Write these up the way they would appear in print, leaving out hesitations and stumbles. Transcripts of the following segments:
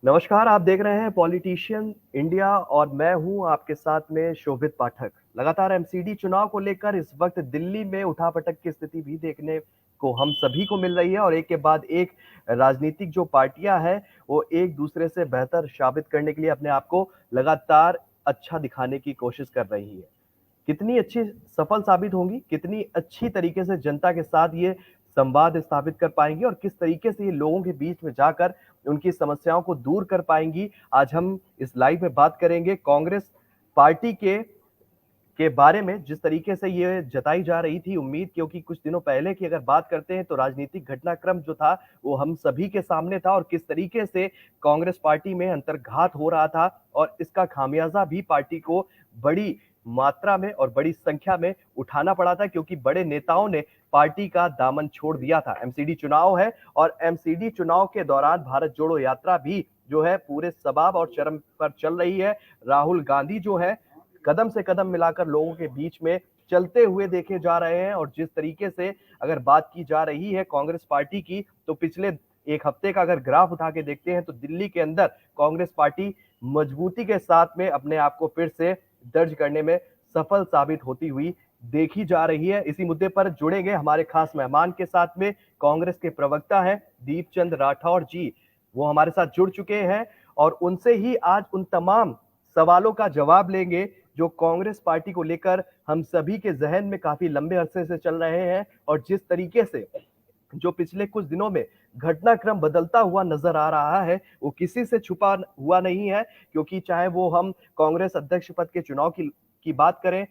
नमस्कार, आप देख रहे हैं पॉलिटिशियन इंडिया और मैं हूं आपके साथ में शोभित पाठक। लगातार एमसीडी चुनाव को लेकर इस वक्त दिल्ली में उठापटक की स्थिति भी देखने को हम सभी को मिल रही है और एक के बाद एक राजनीतिक जो पार्टियां हैं वो एक दूसरे से बेहतर साबित करने के लिए अपने आप को लगातार अच्छा दिखाने की कोशिश कर रही है। कितनी अच्छी सफल साबित होंगी, कितनी अच्छी तरीके से जनता के साथ ये संवाद स्थापित कर पाएंगी और किस तरीके से ये लोगों के बीच में जाकर उनकी समस्याओं को दूर कर पाएंगी। आज हम इस लाइव में बात करेंगे कांग्रेस पार्टी के बारे में, जिस तरीके से ये जताई जा रही थी उम्मीद, क्योंकि कुछ दिनों पहले की अगर बात करते हैं तो राजनीतिक घटनाक्रम जो था वो हम सभी के सामने था और किस तरीके से कांग्रेस पार्टी में अंतर्घात हो रहा था और इसका खामियाजा भी पार्टी को बड़ी मात्रा में और बड़ी संख्या में उठाना पड़ा था, क्योंकि बड़े नेताओं ने पार्टी का दामन छोड़ दिया था। एमसीडी चुनाव है और एमसीडी चुनाव के दौरान भारत जोड़ो यात्रा भी जो है पूरे शबाब और चरम पर चल रही है। राहुल गांधी जो है कदम से कदम मिलाकर लोगों के बीच में चलते हुए देखे जा रहे हैं और जिस तरीके से अगर बात की जा रही है कांग्रेस पार्टी की, तो पिछले एक हफ्ते का अगर ग्राफ उठा के देखते हैं तो दिल्ली के अंदर कांग्रेस पार्टी मजबूती के साथ में अपने आप को फिर से दर्ज करने में सफल साबित होती हुई देखी जा रही है। इसी मुद्दे पर जुड़ेंगे हमारे खास मेहमान के साथ में। कांग्रेस के प्रवक्ता हैं दीपचंद राठौर जी, वो हमारे साथ जुड़ चुके हैं और उनसे ही आज उन तमाम सवालों का जवाब लेंगे जो कांग्रेस पार्टी को लेकर हम सभी के जहन में काफी लंबे अरसे से चल रहे हैं और जिस तरीके से जो पिछले कुछ दिनों में घटनाक्रम बदलता हुआ नजर आ रहा है वो किसी से छुपा हुआ नहीं है, क्योंकि चाहे वो हम कांग्रेस अध्यक्ष पद के चुनाव की बात करें,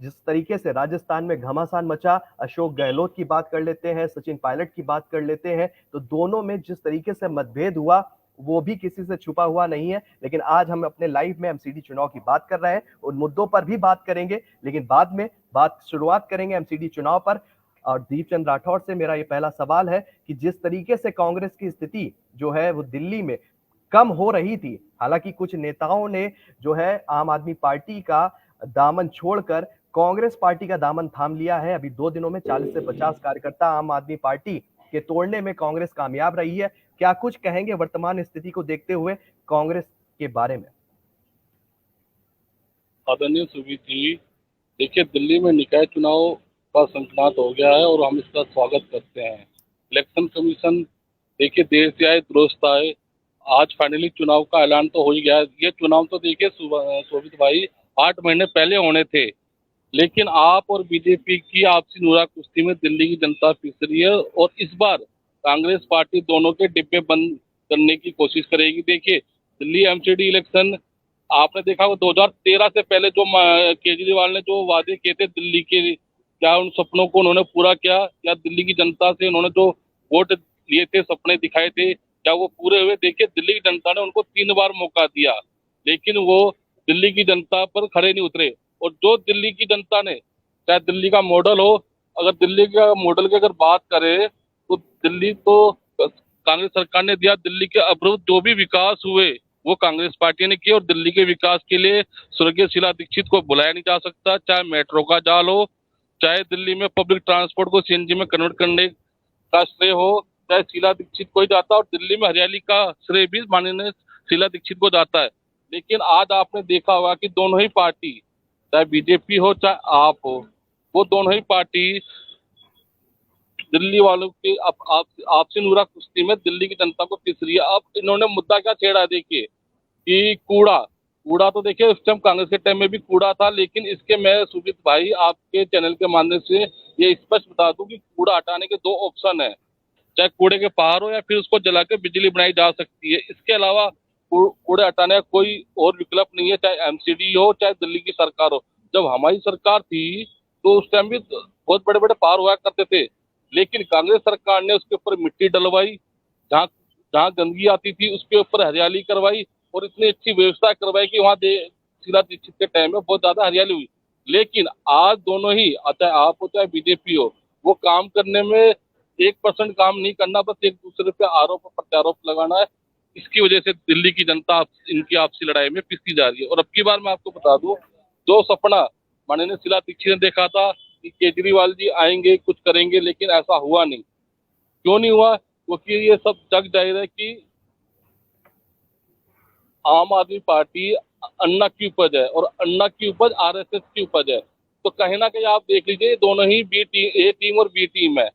जिस तरीके से राजस्थान में घमासान मचा, अशोक गहलोत की बात कर लेते हैं, सचिन पायलट की बात कर लेते हैं, तो दोनों में जिस तरीके से मतभेद हुआ वो भी किसी से छुपा हुआ नहीं है। लेकिन आज हम अपने लाइव में एमसीडी चुनाव की बात कर रहे हैं, उन मुद्दों पर भी बात करेंगे, लेकिन बाद में बात शुरुआत करेंगे एमसीडी चुनाव पर। और दीपचंद राठौर से मेरा ये पहला सवाल है कि जिस तरीके से कांग्रेस की स्थिति जो है वो दिल्ली में कम हो रही थी, हालांकि कुछ नेताओं ने जो है आम आदमी पार्टी का दामन छोड़कर कांग्रेस पार्टी का दामन थाम लिया है। अभी 2 दिनों में 40 से 50 कार्यकर्ता आम आदमी पार्टी के तोड़ने में कांग्रेस कामयाब रही है। क्या कुछ कहेंगे वर्तमान स्थिति को देखते हुए कांग्रेस के बारे में? आदरणीय सुबीर जी, देखिए दिल्ली में निकाय चुनाव का संक्रांत हो गया है और हम इसका स्वागत करते हैं। इलेक्शन कमीशन देखिए देर से आए दुरुस्त आए, आज फाइनली चुनाव का ऐलान तो हो ही गया है। ये चुनाव तो देखिए शोभित भाई 8 महीने पहले होने थे, लेकिन आप और बीजेपी की आपसी नूरा कुश्ती में दिल्ली की जनता पिस रही है और इस बार कांग्रेस पार्टी दोनों के डिब्बे बंद करने की कोशिश करेगी। देखिए दिल्ली एमसीडी इलेक्शन आपने देखा वो 2013 से पहले जो केजरीवाल ने जो वादे किए थे दिल्ली के, क्या उन सपनों को उन्होंने पूरा किया? क्या दिल्ली की जनता से उन्होंने जो वोट लिए थे, सपने दिखाए थे, क्या वो पूरे हुए? देखिए दिल्ली की जनता ने उनको 3 बार मौका दिया, लेकिन वो दिल्ली की जनता पर खड़े नहीं उतरे। और जो दिल्ली की जनता ने, चाहे दिल्ली का मॉडल हो, अगर दिल्ली का मॉडल की अगर बात करें तो दिल्ली तो कांग्रेस सरकार ने दिया। दिल्ली के अवरुद्ध जो भी विकास हुए वो कांग्रेस पार्टी ने किए और दिल्ली के विकास के लिए स्वर्गीय शीला दीक्षित को बुलाया नहीं जा सकता। चाहे मेट्रो का जाल हो, चाहे दिल्ली में पब्लिक ट्रांसपोर्ट को सीएनजी में कन्वर्ट करने का श्रेय हो, चाहे शीला दीक्षित को ही जाता है और दिल्ली में हरियाली का श्रेय भी माननीय शीला दीक्षित को जाता है। लेकिन आज आपने देखा होगा कि दोनों ही पार्टी, चाहे बीजेपी हो चाहे आप हो, वो दोनों ही पार्टी दिल्ली वालों की आपसी नूरा कुश्ती में दिल्ली की जनता को पिस रही है। अब इन्होंने मुद्दा क्या छेड़ा है देखिए कि कूड़ा कूड़ा तो देखिए उस टाइम कांग्रेस के टाइम में भी कूड़ा था, लेकिन इसके मैं सुजीत भाई आपके चैनल के माध्यम से ये स्पष्ट बता दूं कि कूड़ा हटाने के 2 ऑप्शन है। चाहे कूड़े के पहाड़ हो या फिर उसको जलाकर बिजली बनाई जा सकती है। इसके अलावा कूड़े हटाने का कोई और विकल्प नहीं है, चाहे एमसीडी हो चाहे दिल्ली की सरकार हो। जब हमारी सरकार थी तो उस टाइम भी बहुत बड़े बड़े पहाड़ हुआ करते थे, लेकिन कांग्रेस सरकार ने उसके ऊपर मिट्टी डलवाई, जहाँ जहाँ गंदगी आती थी उसके ऊपर हरियाली करवाई और इतनी अच्छी व्यवस्था करवाई कि वहाँ शीला दीक्षित के टाइम में बहुत ज्यादा हरियाली हुई। लेकिन आज दोनों ही, चाहे आप हो चाहे बीजेपी हो, वो काम करने में 1% काम नहीं करना, बस एक दूसरे पे आरोप प्रत्यारोप लगाना है। इसकी वजह से दिल्ली की जनता इनकी आपसी लड़ाई में पिसती जा रही है। और अब की बार मैं आपको बता दूं, जो सपना माननीय शीला दीक्षित ने देखा था कि केजरीवाल जी आएंगे कुछ करेंगे, लेकिन ऐसा हुआ नहीं। क्यों नहीं हुआ? क्योंकि ये सब जग जाहिर है कि आम आदमी पार्टी अन्ना की उपज है और अन्ना की उपज आरएसएस की उपज है। तो कहीं ना कहीं आप देख लीजिए, ये दोनों ही बी टीम, ए टीम और बी टीम है।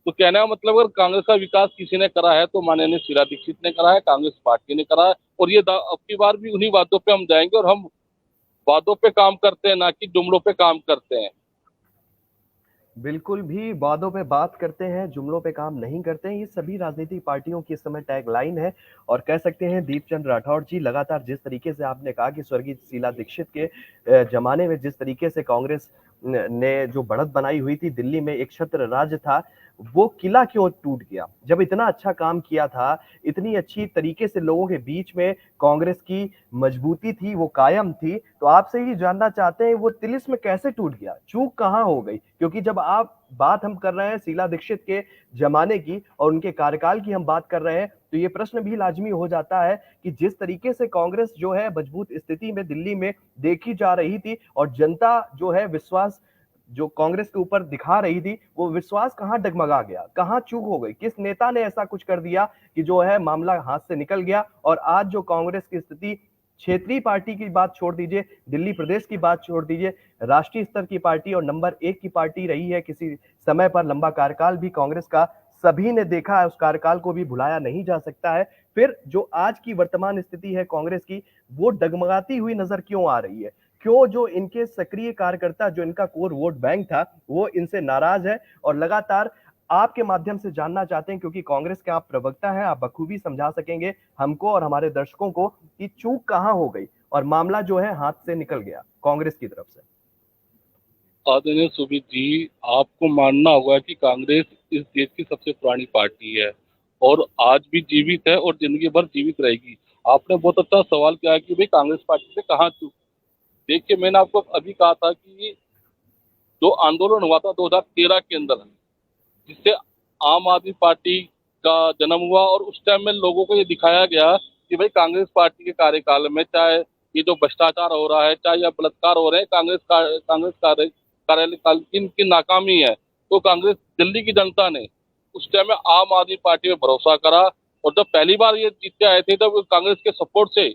तो कहने का मतलब, अगर कांग्रेस का विकास किसी ने करा है तो माननीय शीला दीक्षित ने करा है, कांग्रेस पार्टी ने करा है। और ये अब की बार भी उन्हीं बातों पे हम जाएंगे, और हम वादों पे काम करते हैं, ना कि जुमलों पे काम करते हैं। बिल्कुल भी वादों पे बात करते हैं, जुमलों पे काम नहीं करते हैं, ये सभी राजनीतिक पार्टियों की इस समय टैगलाइन है। और कह सकते हैं दीपचंद राठौर जी, लगातार जिस तरीके से आपने कहा कि स्वर्गीय शीला दीक्षित के जमाने में जिस तरीके से कांग्रेस ने जो बढ़त बनाई हुई थी, दिल्ली में एक छत्र राज्य था, वो किला क्यों टूट गया? जब इतना अच्छा काम किया था, इतनी अच्छी तरीके से लोगों के बीच में कांग्रेस की मजबूती थी, वो कायम थी, तो आपसे ही जानना चाहते हैं वो तिलिस्म कैसे टूट गया? चूक कहाँ हो गई? क्योंकि जब आप बात हम कर रहे हैं शीला दीक्षित के जमाने की और उनके कार्यकाल की हम बात कर रहे हैं, तो ये प्रश्न भी लाजमी हो जाता है कि जिस तरीके से कांग्रेस जो है मजबूत स्थिति में दिल्ली में देखी जा रही थी और जनता जो है विश्वास जो कांग्रेस के ऊपर दिखा रही थी, वो विश्वास कहाँ डगमगा गया? कहाँ चूक हो गई? किस नेता ने ऐसा कुछ कर दिया कि जो है मामला हाथ से निकल गया और आज जो कांग्रेस की स्थिति, क्षेत्रीय पार्टी की बात छोड़ दीजिए, दिल्ली प्रदेश की बात छोड़ दीजिए, राष्ट्रीय स्तर की पार्टी और नंबर 1 की पार्टी रही है किसी समय पर, लंबा कार्यकाल भी कांग्रेस का सभी ने देखा है, उस कार्यकाल को भी भुलाया नहीं जा सकता है। फिर जो आज की वर्तमान स्थिति है कांग्रेस की, वो डगमगाती हुई नजर क्यों आ रही है? क्यों जो इनके सक्रिय कार्यकर्ता, जो इनका कोर वोट बैंक था, वो इनसे नाराज है और लगातार आपके माध्यम से जानना चाहते हैं, क्योंकि कांग्रेस के आप प्रवक्ता हैं, आप बखूबी समझा सकेंगे हमको और हमारे दर्शकों को कि चूक कहां हो गई और मामला जो है हाथ से निकल गया कांग्रेस की तरफ से। आदरणीय सुमित जी, आपको मानना होगा कि कांग्रेस इस देश की सबसे पुरानी पार्टी है और आज भी जीवित है और जिंदगी भर जीवित रहेगी। आपने बहुत अच्छा सवाल किया है कि भाई कांग्रेस पार्टी से कहाँ चूक। देखिए, मैंने आपको अभी कहा था कि जो आंदोलन हुआ था 2013 के अंदर, जिससे आम आदमी पार्टी का जन्म हुआ, और उस टाइम में लोगों को ये दिखाया गया कि भाई कांग्रेस पार्टी के कार्यकाल में, चाहे ये जो भ्रष्टाचार हो रहा है, चाहे या बलात्कार हो रहे हैं, कांग्रेस कार्यकाल की नाकामी है। तो कांग्रेस, दिल्ली की जनता ने उस टाइम में आम आदमी पार्टी में भरोसा करा, और जब पहली बार ये जीत के आए थे तब कांग्रेस के सपोर्ट से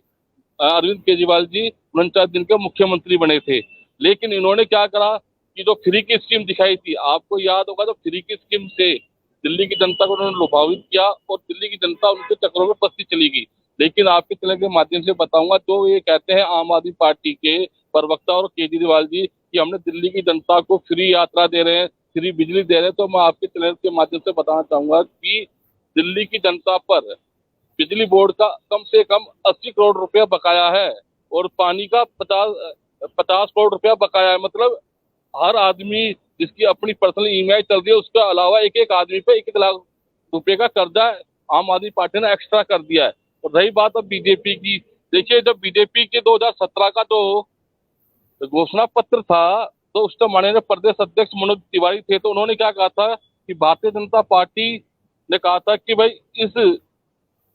अरविंद केजरीवाल जी 49 दिन के मुख्यमंत्री बने थे। लेकिन इन्होंने क्या करा कि जो फ्री की स्कीम दिखाई थी, आपको याद होगा, तो फ्री की स्कीम से दिल्ली की जनता को उन्होंने लुभावित किया और दिल्ली की जनता उनके चक्रों में फंसती चली गई। लेकिन आपके चैनल के माध्यम से बताऊंगा, जो ये कहते हैं आम आदमी पार्टी के प्रवक्ता और केजरीवाल जी कि हमने दिल्ली की जनता को फ्री यात्रा दे रहे हैं, फ्री बिजली दे रहे हैं, तो मैं आपके चैनल के माध्यम से बताना चाहूंगा कि दिल्ली की जनता पर बिजली बोर्ड का कम से कम 80 करोड़ रुपया बकाया है और पानी का 50 करोड़ रुपया बकाया है। मतलब हर आदमी जिसकी अपनी पर्सनल ईएमआई चल रही है, उसके अलावा एक एक आदमी पे 1 लाख रुपए का कर्जा आम आदमी पार्टी ने एक्स्ट्रा कर दिया है। और रही बात अब बीजेपी की, देखिए, जब बीजेपी के 2017 का जो घोषणा पत्र था, तो उस टाइम माननीय प्रदेश अध्यक्ष मनोज तिवारी थे, तो उन्होंने क्या कहा था कि भारतीय जनता पार्टी ने कहा था कि भाई इस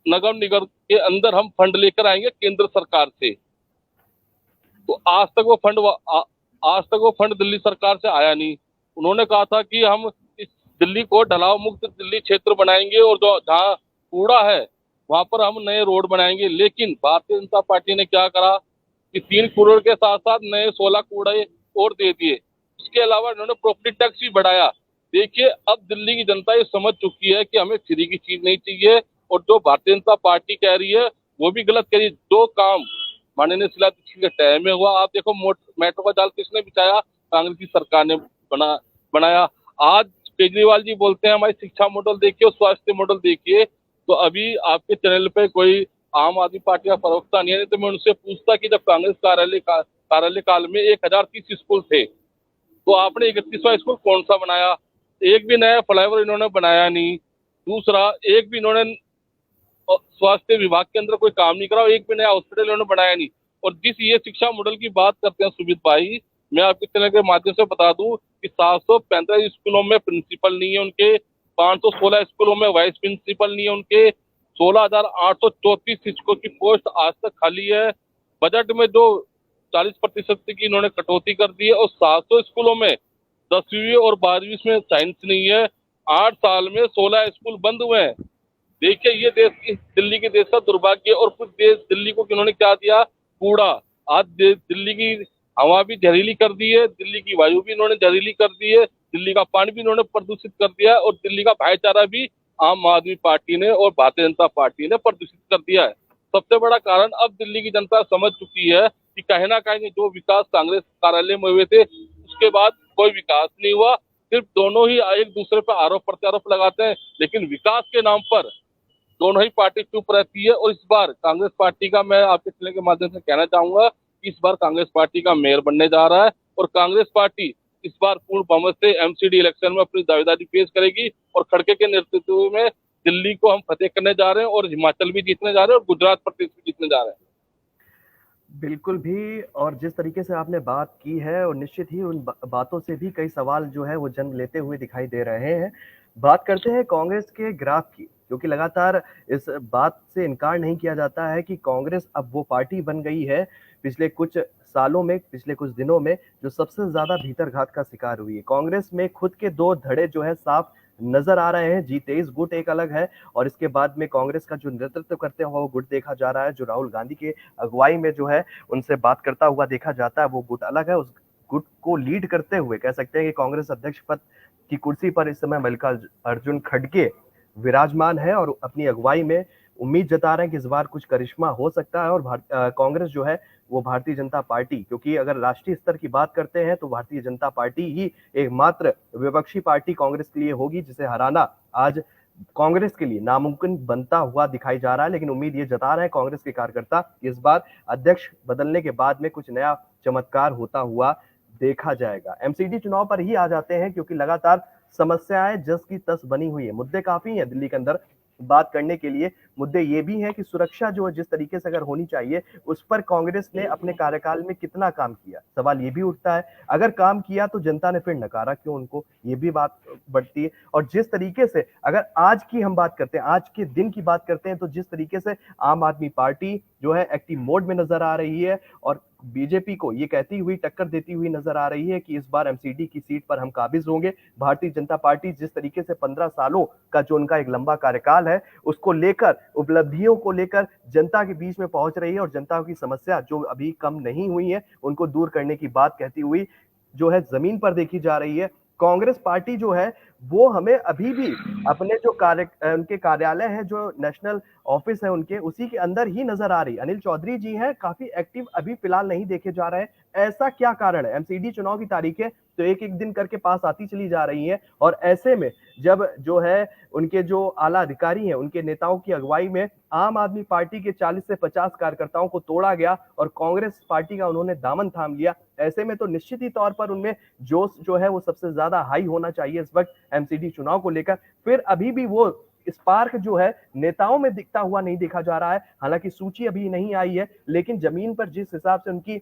नगर निगम के अंदर हम फंड लेकर आएंगे केंद्र सरकार से। तो आज तक वो फंड दिल्ली सरकार से आया नहीं। उन्होंने कहा था कि हम इस दिल्ली को ढलाव मुक्त दिल्ली क्षेत्र बनाएंगे और जो जहाँ कूड़ा है वहां पर हम नए रोड बनाएंगे। लेकिन भारतीय जनता पार्टी ने क्या करा कि 3 करोड़ के साथ साथ नए 16 कूड़े और दे दिए। इसके अलावा इन्होंने प्रॉपर्टी टैक्स भी बढ़ाया। देखिए, अब दिल्ली की जनता ये समझ चुकी है कि हमें फ्री की चीज नहीं चाहिए, और जो भारतीय जनता पार्टी कह रही है वो भी गलत कह रही है। जो काम माननीय शीला दीक्षित के टाइम में हुआ, आप देखो, मेट्रो का जाल किसने बिछाया? कांग्रेस की सरकार ने बनाया। आज केजरीवाल जी बोलते हैं हमारी शिक्षा मॉडल देखिए और स्वास्थ्य मॉडल देखिए। तो अभी आपके चैनल पे कोई आम आदमी पार्टी का प्रवक्ता नहीं है, नहीं तो मैं उनसे पूछता कि जब कांग्रेस कार्यालय काल में 1030 स्कूल थे, तो आपने 31वां स्कूल कौन सा बनाया? एक भी नया फ्लाईओवर इन्होंने बनाया नहीं। दूसरा, एक भी इन्होंने स्वास्थ्य विभाग के अंदर कोई काम नहीं करा, एक भी नया हॉस्पिटल इन्होंने बनाया नहीं। और जिस ये शिक्षा मॉडल की बात करते हैं सुमित भाई, मैं आपके चैनल के माध्यम से बता दूं कि 745 स्कूलों में प्रिंसिपल नहीं है उनके, 516 स्कूलों में वाइस प्रिंसिपल नहीं है उनके, 16,834 शिक्षकों की पोस्ट आज तक खाली है। बजट में जो 40% की इन्होंने कटौती कर दी है, और 700 स्कूलों में 10वीं और 12वीं में साइंस नहीं है। 8 साल में 16 स्कूल बंद हुए हैं। देखिए ये देश, इस दिल्ली के देश का दुर्भाग्य, और कुछ देश दिल्ली को किन्होंने क्या दिया, कूड़ा। आज दिल्ली की हवा भी जहरीली कर दी है, दिल्ली की वायु भी इन्होंने जहरीली कर दी है, दिल्ली का पानी भी इन्होंने प्रदूषित कर दिया है, और दिल्ली का भाईचारा भी आम आदमी पार्टी ने और भारतीय जनता पार्टी ने प्रदूषित कर दिया है। सबसे बड़ा कारण अब दिल्ली की जनता समझ चुकी है कि कहीं ना कहीं जो विकास कांग्रेस कार्यालय में हुए थे, उसके बाद कोई विकास नहीं हुआ। सिर्फ दोनों ही एक दूसरे पर आरोप प्रत्यारोप लगाते हैं, लेकिन विकास के नाम पर दोनों ही पार्टी चुप रहती है। और इस बार कांग्रेस पार्टी का, मैं आपके चैनल के माध्यम से कहना चाहूंगा कि इस बार कांग्रेस पार्टी का मेयर बनने जा रहा है, और कांग्रेस पार्टी इस बार पूर्ण बहुमत से एमसीडी इलेक्शन में अपनी दावेदारी पेश करेगी, और खड़गे के नेतृत्व में दिल्ली को हम फतेह करने जा रहे हैं, और हिमाचल भी जीतने जा रहे हैं, और गुजरात प्रदेश भी जीतने जा रहे हैं। बिल्कुल भी, और जिस तरीके से आपने बात की है, और निश्चित ही उन बातों से भी कई सवाल जो है वो जन्म लेते हुए दिखाई दे रहे हैं। बात करते हैं कांग्रेस के ग्राफ की, क्योंकि लगातार इस बात से इनकार नहीं किया जाता है कि कांग्रेस अब वो पार्टी बन गई है पिछले कुछ सालों में, पिछले कुछ दिनों में, जो सबसे ज्यादा भीतरघात का शिकार हुई है। कांग्रेस में खुद के दो धड़े जो है साफ नजर आ रहे हैं। G23 गुट एक अलग है, और इसके बाद में कांग्रेस का जो नेतृत्व करते हुआ वो गुट देखा जा रहा है, जो राहुल गांधी के अगुवाई में जो है उनसे बात करता हुआ देखा जाता है, वो गुट अलग है। उस गुट को लीड करते हुए कह सकते हैं कि कांग्रेस अध्यक्ष पद की कुर्सी पर इस समय मल्लिकार्जुन खड़गे विराजमान है, और अपनी अगुवाई में उम्मीद जता रहे हैं कि इस बार कुछ करिश्मा हो सकता है। और कांग्रेस जो है वो भारतीय जनता पार्टी, क्योंकि अगर राष्ट्रीय स्तर की बात करते हैं तो भारतीय जनता पार्टी ही एकमात्र विपक्षी पार्टी कांग्रेस के लिए होगी, जिसे हराना आज कांग्रेस के लिए नामुमकिन बनता हुआ दिखाई जा रहा है। लेकिन उम्मीद ये जता रहे हैं कांग्रेस के कार्यकर्ता, इस बार अध्यक्ष बदलने के बाद में कुछ नया चमत्कार होता हुआ देखा जाएगा। एमसीडी चुनाव पर ही आ जाते हैं, क्योंकि लगातार समस्याएं जस की तस बनी हुई है। मुद्दे काफी हैं दिल्ली के अंदर बात करने के लिए। मुद्दे ये भी हैं कि सुरक्षा जो जिस तरीके से अगर होनी चाहिए, उस पर कांग्रेस ने अपने कार्यकाल में कितना काम किया, सवाल ये भी उठता है। अगर काम किया तो जनता ने फिर नकारा क्यों उनको, ये भी बात बढ़ती है। और जिस तरीके से अगर आज की हम बात करते हैं, आज के दिन की बात करते हैं, तो जिस तरीके से आम आदमी पार्टी जो है एक्टिव मोड में नजर आ रही है, और बीजेपी को ये कहती हुई टक्कर देती हुई नजर आ रही है कि इस बार एमसीडी की सीट पर हम काबिज होंगे। भारतीय जनता पार्टी जिस तरीके से 15 सालों का जो उनका एक लंबा कार्यकाल है, उसको लेकर, उपलब्धियों को लेकर जनता के बीच में पहुंच रही है, और जनता की समस्या जो अभी कम नहीं हुई है उनको दूर करने की बात कहती हुई जो है जमीन पर देखी जा रही है। कांग्रेस पार्टी जो है वो हमें अभी भी अपने जो उनके कार्यालय है, जो नेशनल ऑफिस है उनके, उसी के अंदर ही नजर आ रही। अनिल चौधरी जी हैं, काफी एक्टिव अभी फिलहाल नहीं देखे जा रहे हैं। ऐसा क्या कारण है? एमसीडी चुनाव की तारीखें तो एक एक दिन करके पास आती चली जा रही है, और ऐसे में जब जो है उनके जो आला अधिकारी हैं, उनके नेताओं की अगुवाई में आम आदमी पार्टी के 40 से 50 कार्यकर्ताओं को तोड़ा गया और कांग्रेस पार्टी का उन्होंने दामन थाम लिया, ऐसे में तो निश्चित ही तौर पर उनमें जोश जो है वो सबसे ज्यादा हाई होना चाहिए इस वक्त एमसीडी चुनाव को लेकर। फिर अभी भी वो स्पार्क जो है नेताओं में दिखता हुआ नहीं देखा जा रहा है। हालांकि सूची अभी नहीं आई है, लेकिन जमीन पर जिस हिसाब से उनकी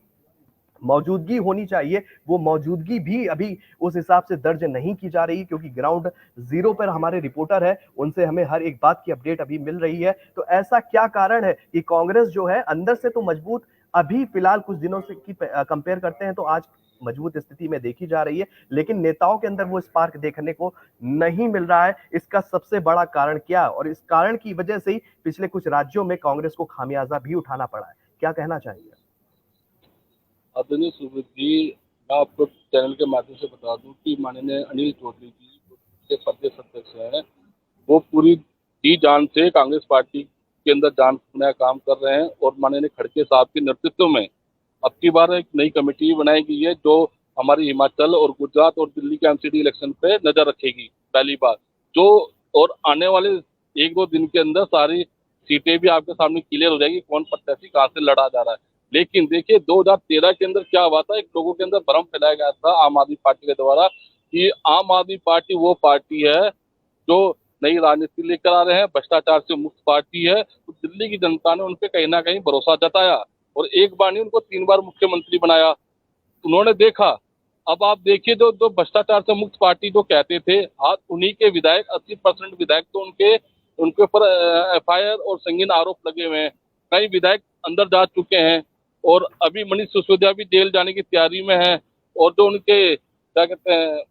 मौजूदगी होनी चाहिए, वो मौजूदगी भी अभी उस हिसाब से दर्ज नहीं की जा रही, क्योंकि ग्राउंड जीरो पर हमारे रिपोर्टर है, उनसे हमें हर एक बात की अपडेट अभी मिल रही है। तो ऐसा क्या कारण है कि कांग्रेस जो है अंदर से तो मजबूत अभी फिलहाल कुछ दिनों से की कंपेयर करते हैं तो आज मजबूत स्थिति में देखी जा रही है, लेकिन नेताओं के अंदर वो स्पार्क देखने को नहीं मिल रहा है। इसका सबसे बड़ा कारण क्या, और इस कारण की वजह से ही पिछले कुछ राज्यों में कांग्रेस को खामियाजा भी उठाना पड़ा है, क्या कहना चाहेंगे? आदरणीय सुब्रत जी, मैं आपको चैनल के माध्यम से बता दूं कि माननीय अनिल चौधरी जी जो के प्रदेश अध्यक्ष हैं, वो पूरी जी जान से कांग्रेस पार्टी के अंदर जानने का काम कर रहे हैं, और माननीय खड़गे साहब के नेतृत्व में अब की बार एक नई कमेटी बनाई गई है जो हमारी हिमाचल और गुजरात और दिल्ली के एमसीडी इलेक्शन पे नजर रखेगी पहली बार। जो और आने वाले एक दो दिन के अंदर सारी सीटें भी आपके सामने क्लियर हो जाएगी, कौन प्रत्याशी कहाँ से लड़ा जा रहा है। लेकिन देखिए 2013 के अंदर क्या हुआ था, एक लोगों के अंदर भ्रम फैलाया गया था आम आदमी पार्टी के द्वारा कि आम आदमी पार्टी वो पार्टी है जो नई राजनीति लेकर आ रहे हैं, भ्रष्टाचार से मुक्त पार्टी है। तो दिल्ली की जनता ने उनपे कहीं ना कहीं भरोसा जताया, और एक बार नहीं उनको 3 बार मुख्यमंत्री बनाया। उन्होंने देखा, अब आप देखिए जो जो भ्रष्टाचार से मुक्त पार्टी जो कहते थे, आज उन्हीं के विधायक 80% विधायक तो उनके ऊपर एफआईआर और संगीन आरोप लगे हुए हैं। कई विधायक अंदर जा चुके हैं, और अभी मनीष सिसोदिया भी जेल जाने की तैयारी में है, और जो उनके क्या कहते हैं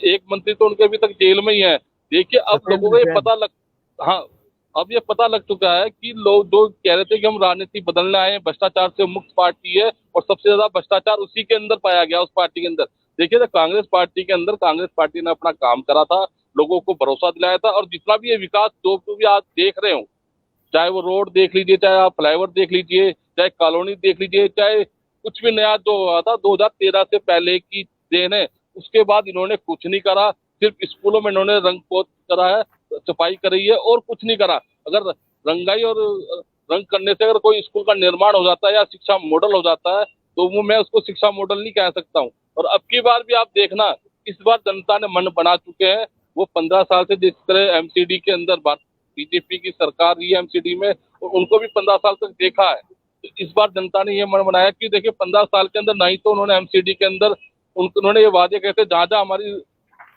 एक मंत्री तो उनके अभी तक जेल में ही है। देखिए अब लोगों सत्येंद्र को ये जैन। पता लग, हाँ, अब ये पता लग चुका है कि लोग जो कह रहे थे कि हम राजनीति बदलने आए हैं, भ्रष्टाचार से मुक्त पार्टी है, और सबसे ज्यादा भ्रष्टाचार उसी के अंदर पाया गया, उस पार्टी के अंदर। देखिए तो कांग्रेस पार्टी के अंदर कांग्रेस पार्टी ने अपना काम करा था, लोगों को भरोसा दिलाया था, और जितना भी ये विकास जो भी आज देख रहे हो, चाहे वो रोड देख लीजिए, चाहे आप फ्लाईओवर देख लीजिए, चाहे कॉलोनी देख लीजिए, चाहे कुछ भी नया जो हुआ था 2013 से पहले की देन है। उसके बाद इन्होंने कुछ नहीं करा, सिर्फ स्कूलों में इन्होंने रंग पोत करा है, सफाई करी है, और कुछ नहीं करा। अगर रंगाई और रंग करने से अगर कोई स्कूल का निर्माण हो जाता है या शिक्षा मॉडल हो जाता है, तो वो मैं उसको शिक्षा मॉडल नहीं कह सकता हूँ। और अब की बार भी आप देखना, इस बार जनता ने मन बना चुके हैं। वो 15 साल से जिस तरह एमसीडी के अंदर बीजेपी की सरकार रही है एमसीडी में, और उनको भी 15 साल तक देखा है। तो इस बार जनता ने ये मन बनाया कि देखिए 15 साल के अंदर नहीं तो उन्होंने एमसीडी के अंदर उन्होंने ये वादे कहते जहां जहां हमारी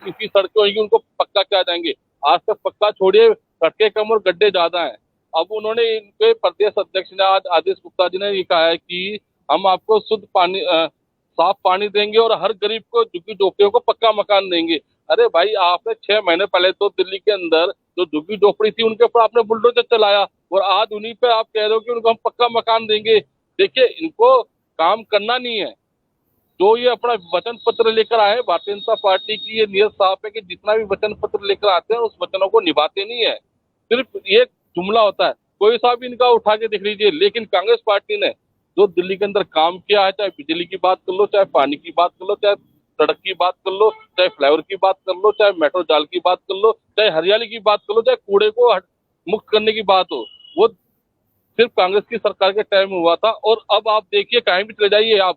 इसी सड़कें होंगी उनको पक्का किया जाएंगे। आज तक पक्का छोड़िए, सड़कें कम और गड्ढे ज्यादा हैं। अब उन्होंने इनके प्रदेश अध्यक्ष ने आज आदेश गुप्ता जी ने ये कहा है कि हम आपको शुद्ध पानी साफ पानी देंगे और हर गरीब को झुग्गी झोपड़ियों को पक्का मकान देंगे। अरे भाई, आपने 6 महीने पहले तो दिल्ली के अंदर जो झुग्गी झोपड़ी थी उनके ऊपर आपने बुलडोजर चलाया, और आज उन्हीं पे आप कह रहे हो कि उनको हम पक्का मकान देंगे। देखिए, इनको काम करना नहीं है। जो ये अपना वचन पत्र लेकर आए भारतीय जनता पार्टी की, ये नियत साफ है कि जितना भी वचन पत्र लेकर आते हैं उस वचनों को निभाते नहीं है, सिर्फ ये जुमला होता है। कोई सा भी इनका उठा के देख लीजिए। लेकिन कांग्रेस पार्टी ने जो दिल्ली के अंदर काम किया है, चाहे बिजली की बात कर लो, चाहे पानी की बात कर लो, चाहे सड़क की बात कर लो, चाहे फ्लाईओवर की बात कर लो, चाहे मेट्रो जाल की बात कर लो, चाहे हरियाली की बात कर लो, चाहे कूड़े को मुक्त करने की बात हो, वो सिर्फ कांग्रेस की सरकार के टाइम हुआ था। और अब आप देखिए, कहीं भी चले जाइए आप,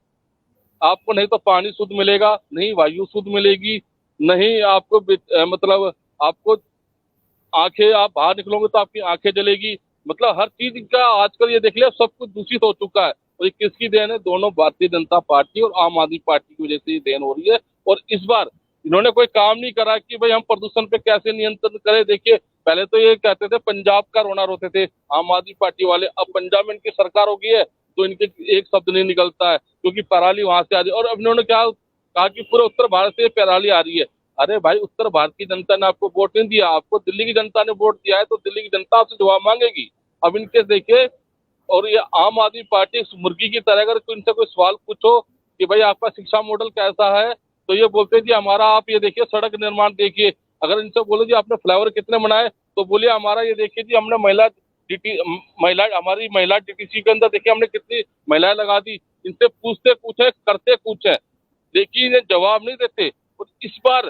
आपको नहीं तो पानी शुद्ध मिलेगा, नहीं वायु शुद्ध मिलेगी, नहीं आपको मतलब आपको आंखें, आप बाहर निकलोगे तो आपकी आंखें जलेगी। मतलब हर चीज का आजकल ये देख लिया, सब कुछ दूषित हो चुका है। और ये किसकी देन है? दोनों भारतीय जनता पार्टी और आम आदमी पार्टी की वजह से ये देन हो रही है। और इस बार इन्होंने कोई काम नहीं करा कि भाई हम प्रदूषण पे कैसे नियंत्रण करें। देखिए, पहले तो ये कहते थे पंजाब का रोना रोते थे आम आदमी पार्टी वाले, अब पंजाब में इनकी सरकार हो गई है तो इनके एक शब्द नहीं निकलता है, क्योंकि पराली वहां से आ रही है। और अब इन्होंने क्या कहा कि पूरे उत्तर भारत से पराली आ रही है। अरे भाई, उत्तर भारत की जनता ने आपको वोट नहीं दिया, आपको दिल्ली की जनता ने वोट दिया है, तो दिल्ली की जनता आपसे जवाब मांगेगी। अब इनके देखिए, और ये आम आदमी पार्टी इस मुर्गी की तरह, अगर इनसे कोई सवाल पूछो कि भाई आपका शिक्षा मॉडल कैसा है, तो ये बोलते हैं जी हमारा, आप ये देखिए सड़क निर्माण देखिए। अगर इनसे बोलो जी आपने फ्लाईओवर कितने बनाए, तो बोलिए हमारा ये देखिए जी हमने महिला डीटीसी के अंदर देखिए हमने कितनी महिलाएं लगा दी। इनसे पूछते कुछ है, करते कुछ है, लेकिन ये जवाब नहीं देते। और इस बार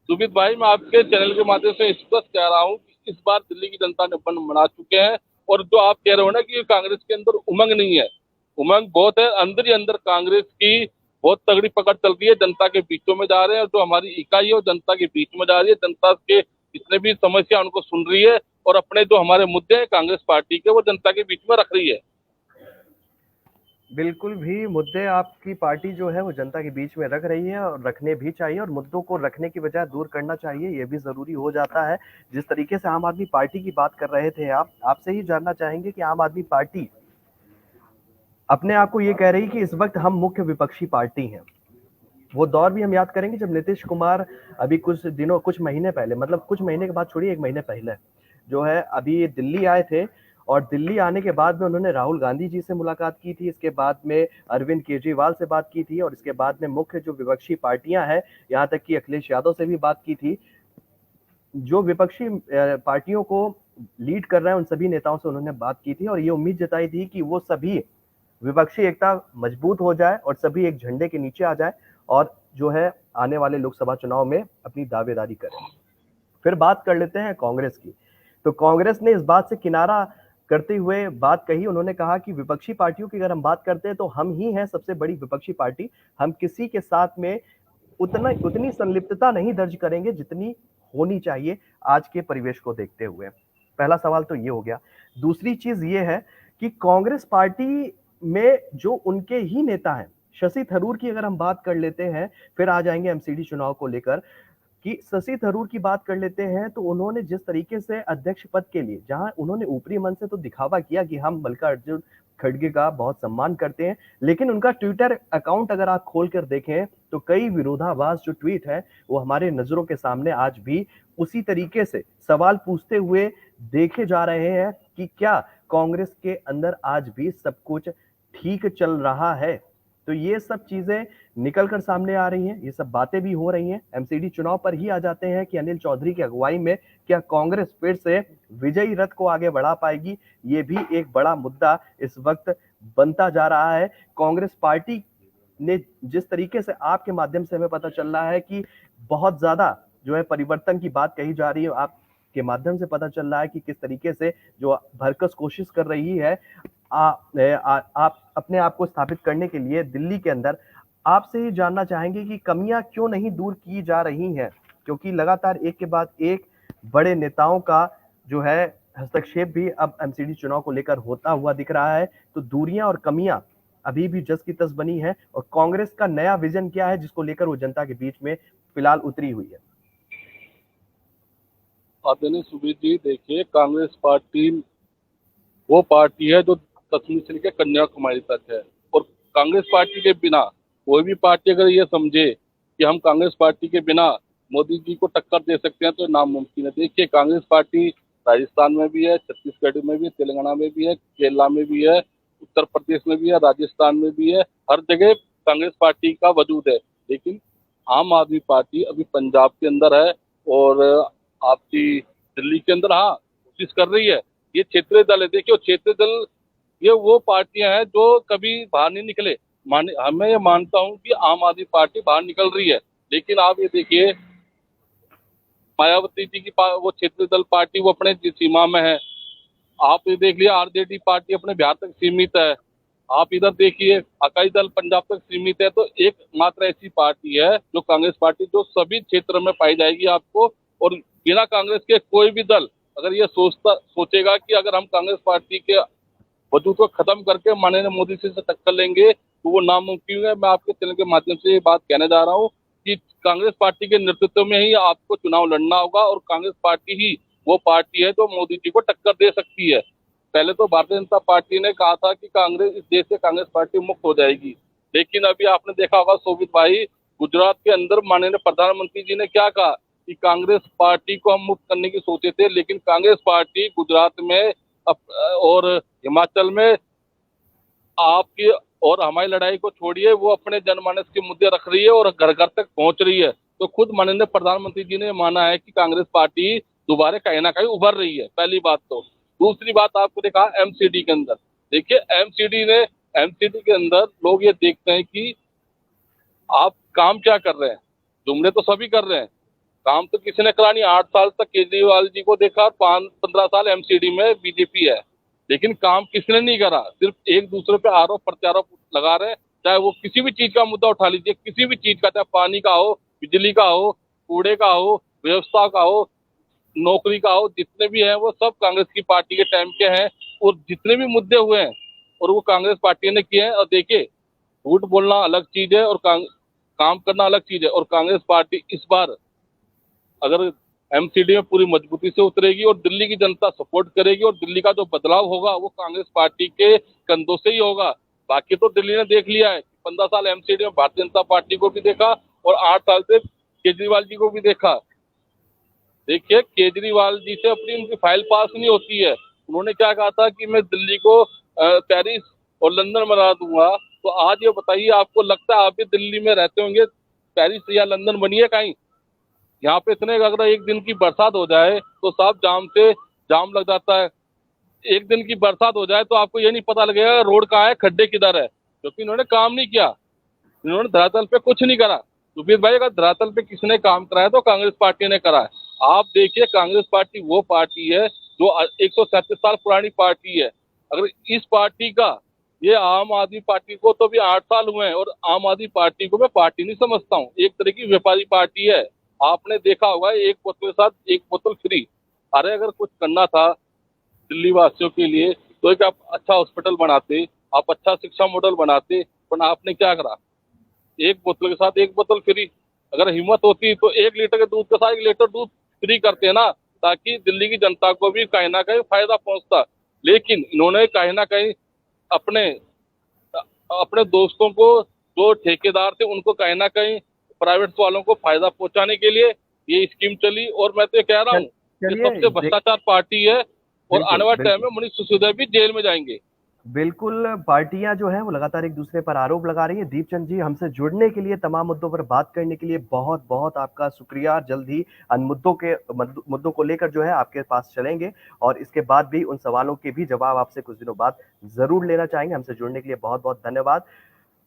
सुमित भाई, मैं आपके चैनल के माध्यम से स्पष्ट कह रहा हूँ कि इस बार दिल्ली की जनता ने मन बना चुके हैं। और जो आप कह रहे हो ना कि कांग्रेस के अंदर उमंग नहीं है, उमंग बहुत है। अंदर ही अंदर कांग्रेस की बहुत तगड़ी पकड़ चल रही है, जनता के बीचों में जा रहे हैं। और जो हमारी इकाई है वो जनता के बीच में जा रही है, जनता के जितने भी समस्या उनको सुन रही है, और अपने जो हमारे मुद्दे हैं कांग्रेस पार्टी के, वो जनता के बीच में रख रही है। बिल्कुल भी मुद्दे आपकी पार्टी जो है वो जनता के बीच में रख रही है, और रखने भी चाहिए, और मुद्दों को रखने की बजाय दूर करना चाहिए, ये भी ज़रूरी हो जाता है। जिस तरीके से आम आदमी पार्टी की बात कर रहे थे आप, आपसे ही जानना चाहेंगे कि आम आदमी पार्टी अपने आप को ये कह रही कि इस वक्त हम मुख्य विपक्षी पार्टी हैं। वो दौर भी हम याद करेंगे जब नीतीश कुमार अभी कुछ महीने पहले, मतलब कुछ महीने के बाद छोड़िए, 1 महीने पहले जो है अभी ये दिल्ली आए थे, और दिल्ली आने के बाद में उन्होंने राहुल गांधी जी से मुलाकात की थी, इसके बाद में अरविंद केजरीवाल से बात की थी, और इसके बाद में मुख्य जो विपक्षी पार्टियां हैं, यहाँ तक कि अखिलेश यादव से भी बात की थी। जो विपक्षी पार्टियों को लीड कर रहे हैं उन सभी नेताओं से उन्होंने बात की थी, और ये उम्मीद जताई थी कि वो सभी विपक्षी एकता मजबूत हो जाए और सभी एक झंडे के नीचे आ जाए, और जो है आने वाले लोकसभा चुनाव में अपनी दावेदारी करें। फिर बात कर लेते हैं कांग्रेस की। तो कांग्रेस ने इस बात से किनारा करते हुए बात कही, उन्होंने कहा कि विपक्षी पार्टियों की अगर हम बात करते हैं तो हम ही हैं सबसे बड़ी विपक्षी पार्टी। हम किसी के साथ में उतनी संलिप्तता नहीं दर्ज करेंगे जितनी होनी चाहिए आज के परिवेश को देखते हुए। पहला सवाल तो ये हो गया। दूसरी चीज ये है कि कांग्रेस पार्टी में जो उनके ही नेता हैं, शशि थरूर की अगर हम बात कर लेते हैं, फिर आ जाएंगे एमसीडी चुनाव को लेकर, कि शशि थरूर की बात कर लेते हैं, तो उन्होंने जिस तरीके से अध्यक्ष पद के लिए, जहां उन्होंने ऊपरी मन से तो दिखावा किया कि हम मल्लिकार्जुन खड़गे का बहुत सम्मान करते हैं, लेकिन उनका ट्विटर अकाउंट अगर आप खोल कर देखें तो कई विरोधाभास जो ट्वीट है वो हमारे नजरों के सामने आज भी उसी तरीके से सवाल पूछते हुए देखे जा रहे हैं कि क्या कांग्रेस के अंदर आज भी सब कुछ ठीक चल रहा है। तो ये सब चीजें निकल कर सामने आ रही हैं, ये सब बातें भी हो रही हैं। एमसीडी चुनाव पर ही आ जाते हैं कि अनिल चौधरी की अगुवाई में क्या कांग्रेस फिर से विजयी रथ को आगे बढ़ा पाएगी, ये भी एक बड़ा मुद्दा इस वक्त बनता जा रहा है। कांग्रेस पार्टी ने जिस तरीके से आपके माध्यम से हमें पता चल रहा है कि बहुत ज्यादा जो है परिवर्तन की बात कही जा रही है, आपके माध्यम से पता चल रहा है कि किस तरीके से जो भरकस कोशिश कर रही है आप अपने आप को स्थापित करने के लिए दिल्ली के अंदर। आपसे ये जानना चाहेंगे कि कमियां क्यों नहीं दूर की जा रही हैं, क्योंकि लगातार एक के बाद एक बड़े नेताओं का जो है हस्तक्षेप भी अब एमसीडी चुनाव को लेकर होता हुआ दिख रहा है। तो दूरियां और कमियां अभी भी जस की तस बनी है, और कांग्रेस का नया विजन क्या है जिसको लेकर वो जनता के बीच में फिलहाल उतरी हुई है। आदरणीय सुबीर जी, देखिए, कांग्रेस पार्टी वो पार्टी है जो कश्मीर से लेकर कन्याकुमारी तक है, और कांग्रेस पार्टी के बिना कोई भी पार्टी अगर ये समझे कि हम कांग्रेस पार्टी के बिना मोदी जी को टक्कर दे सकते हैं तो नामुमकिन है। देखिए, कांग्रेस पार्टी राजस्थान में भी है, छत्तीसगढ़ में भी है, तेलंगाना में भी है, केरला में भी है, उत्तर प्रदेश में भी है, राजस्थान में भी है, हर जगह कांग्रेस पार्टी का वजूद है। लेकिन आम आदमी पार्टी अभी पंजाब के अंदर है, और आपकी दिल्ली के अंदर, हाँ, कोशिश कर रही है। ये क्षेत्रीय दल है, देखिए, क्षेत्रीय दल ये वो पार्टियां हैं जो कभी बाहर नहीं निकले। मैं ये मानता हूं कि आम आदमी पार्टी बाहर निकल रही है, लेकिन आप ये देखिए, मायावती जी की वो क्षेत्रीय दल पार्टी वो अपने सीमा में है। आप ये देख लिया, आरजेडी पार्टी अपने बिहार तक सीमित है। आप इधर देखिए, अकाली दल पंजाब तक सीमित है। तो एक मात्र ऐसी पार्टी है जो कांग्रेस पार्टी, जो सभी क्षेत्र में पाई जाएगी आपको। और बिना कांग्रेस के कोई भी दल अगर ये सोचेगा कि अगर हम कांग्रेस पार्टी के वजूद को खत्म करके माननीय मोदी से टक्कर लेंगे तो वो नामुमकिन है। मैं आपके चैनल के माध्यम से ये बात कहने जा रहा हूँ कि कांग्रेस पार्टी के नेतृत्व में ही आपको चुनाव लड़ना होगा, और कांग्रेस पार्टी ही वो पार्टी है जो मोदी जी को टक्कर दे सकती है। पहले तो भारतीय जनता पार्टी ने कहा था कि कांग्रेस, इस देश से कांग्रेस पार्टी मुक्त हो जाएगी, लेकिन अभी आपने देखा होगा शोभित भाई, गुजरात के अंदर माननीय प्रधानमंत्री जी ने क्या कहा कि कांग्रेस पार्टी को हम मुक्त करने की सोचे थे, लेकिन कांग्रेस पार्टी गुजरात में और हिमाचल में आपकी और हमारी लड़ाई को छोड़िए, वो अपने जनमानस के मुद्दे रख रही है और घर घर तक पहुंच रही है। तो खुद माननीय प्रधानमंत्री जी ने माना है कि कांग्रेस पार्टी दोबारा कहीं ना कहीं उभर रही है, पहली बात। तो दूसरी बात, आपको देखा एमसीडी के अंदर, देखिए, एमसीडी के अंदर लोग ये देखते हैं कि आप काम क्या कर रहे हैं। जुमले तो सभी कर रहे हैं, काम तो किसी ने करा नहीं। 8 साल तक केजरीवाल जी को देखा, 15 साल एमसीडी में बीजेपी है, लेकिन काम किसने नहीं करा। सिर्फ एक दूसरे पे आरोप प्रत्यारोप लगा रहे हैं। चाहे वो किसी भी चीज का मुद्दा उठा लीजिए, किसी भी चीज का, चाहे पानी का हो, बिजली का हो, कूड़े का हो, व्यवस्था का हो, नौकरी का हो, जितने भी हैं वो सब कांग्रेस की पार्टी के टाइम के हैं। और जितने भी मुद्दे हुए हैं और वो कांग्रेस पार्टी ने किए हैं। और देखिए, झूठ बोलना अलग चीज है और काम करना अलग चीज है। और कांग्रेस पार्टी इस बार अगर एमसीडी में पूरी मजबूती से उतरेगी और दिल्ली की जनता सपोर्ट करेगी, और दिल्ली का जो बदलाव होगा वो कांग्रेस पार्टी के कंधों से ही होगा। बाकी तो दिल्ली ने देख लिया है, 15 साल एमसीडी में भारतीय जनता पार्टी को भी देखा और 8 साल से केजरीवाल जी को भी देखा। देखिए, केजरीवाल जी से अपनी उनकी फाइल पास नहीं होती है। उन्होंने क्या कहा था कि मैं दिल्ली को पेरिस और लंदन बना दूंगा। तो आज ये बताइए, आपको लगता है आप भी दिल्ली में रहते होंगे, पेरिस या लंदन बनी है कहीं? यहाँ पे इतने, अगर एक दिन की बरसात हो जाए तो साफ जाम लग जाता है। एक दिन की बरसात हो जाए तो आपको ये नहीं पता लगेगा रोड कहाँ है, खड्डे किधर है, क्योंकि इन्होंने काम नहीं किया। इन्होंने धरातल पे कुछ नहीं करा। सुबीर भाई, अगर धरातल पे किसने काम कराया तो कांग्रेस पार्टी ने करा है। आप देखिए, कांग्रेस पार्टी वो पार्टी है जो 137 साल पुरानी पार्टी है। अगर इस पार्टी का, ये आम आदमी पार्टी को तो भी 8 साल हुए हैं, और आम आदमी पार्टी को मैं पार्टी नहीं समझता हूँ, एक तरह की व्यापारी पार्टी है। आपने देखा होगा, एक बोतल के साथ एक बोतल फ्री। अरे अगर कुछ करना था दिल्ली वासियों के लिए तो एक आप अच्छा हॉस्पिटल बनाते, आप अच्छा शिक्षा मॉडल बनाते, पर आपने क्या करा? एक बोतल के साथ एक बोतल फ्री। अगर हिम्मत होती तो 1 लीटर के दूध के साथ 1 लीटर दूध फ्री करते ना, ताकि दिल्ली की जनता को भी कहीं ना कहीं फायदा पहुंचता। लेकिन इन्होंने कहीं ना कहीं अपने अपने दोस्तों को, जो ठेकेदार थे, उनको कहीं ना कहीं प्राइवेट वालों को फायदा पहुंचाने के लिए ये स्कीम चली, और मैं तो ये कह रहा हूँ कि चलिए सबसे भ्रष्टाचार पार्टी है, और बिल्कुल आने वाले टाइम बिल्कुल में मनीष सिसोदिया भी जेल में जाएंगे। बिल्कुल, पार्टियां जो है वो लगातार एक दूसरे पर आरोप लगा रही है। दीपचंद जी, हमसे जुड़ने के लिए, तमाम मुद्दों पर बात करने के लिए बहुत बहुत आपका शुक्रिया। जल्द ही अन्य मुद्दों को लेकर जो है आपके पास चलेंगे, और इसके बाद भी उन सवालों के भी जवाब आपसे कुछ दिनों बाद जरूर लेना चाहेंगे। हमसे जुड़ने के लिए बहुत बहुत धन्यवाद।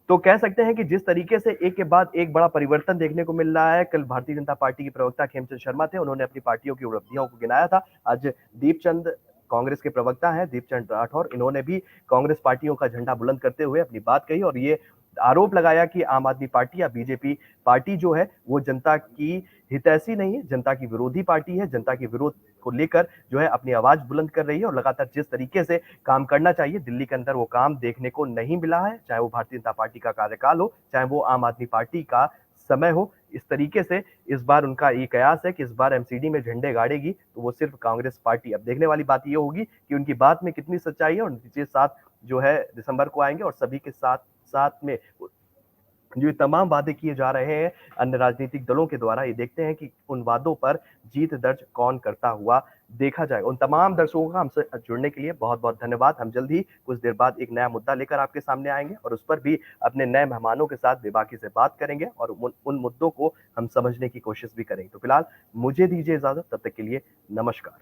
तो कह सकते हैं कि जिस तरीके से एक के बाद एक बड़ा परिवर्तन देखने को मिल रहा है, कल भारतीय जनता पार्टी के प्रवक्ता खेमचंद शर्मा थे, उन्होंने अपनी पार्टियों की उपलब्धियों को गिनाया था। आज दीपचंद, कांग्रेस के प्रवक्ता हैं दीपचंद राठौर, इन्होंने भी कांग्रेस पार्टियों का झंडा बुलंद करते हुए अपनी बात कही, और ये आरोप लगाया कि आम आदमी पार्टी या बीजेपी पार्टी जो है वो जनता की हितैषी नहीं है, जनता की विरोधी पार्टी है, जनता के विरोध को लेकर जो है अपनी आवाज बुलंद कर रही है, और लगातार जिस तरीके से काम करना चाहिए दिल्ली के अंदर वो काम देखने को नहीं मिला है, चाहे वो भारतीय जनता पार्टी का कार्यकाल हो, चाहे वो आम आदमी पार्टी का समय हो। इस तरीके से इस बार उनका ये कयास है कि इस बार एमसीडी में झंडे गाड़ेगी तो वो सिर्फ कांग्रेस पार्टी। अब देखने वाली बात ये होगी कि उनकी बात में कितनी सच्चाई है, और नतीजे साथ जो है दिसंबर को आएंगे, और सभी के साथ साथ में जो तमाम वादे किए जा रहे हैं अन्य राजनीतिक दलों के द्वारा, ये देखते हैं कि उन वादों पर जीत दर्ज कौन करता हुआ देखा जाएगा। उन तमाम दर्शकों का हमसे जुड़ने के लिए बहुत बहुत धन्यवाद। हम जल्द ही कुछ देर बाद एक नया मुद्दा लेकर आपके सामने आएंगे, और उस पर भी अपने नए मेहमानों के साथ बेबाकी से बात करेंगे, और उन मुद्दों को हम समझने की कोशिश भी करेंगे। तो फिलहाल मुझे दीजिए इजाजत, तब तक के लिए नमस्कार।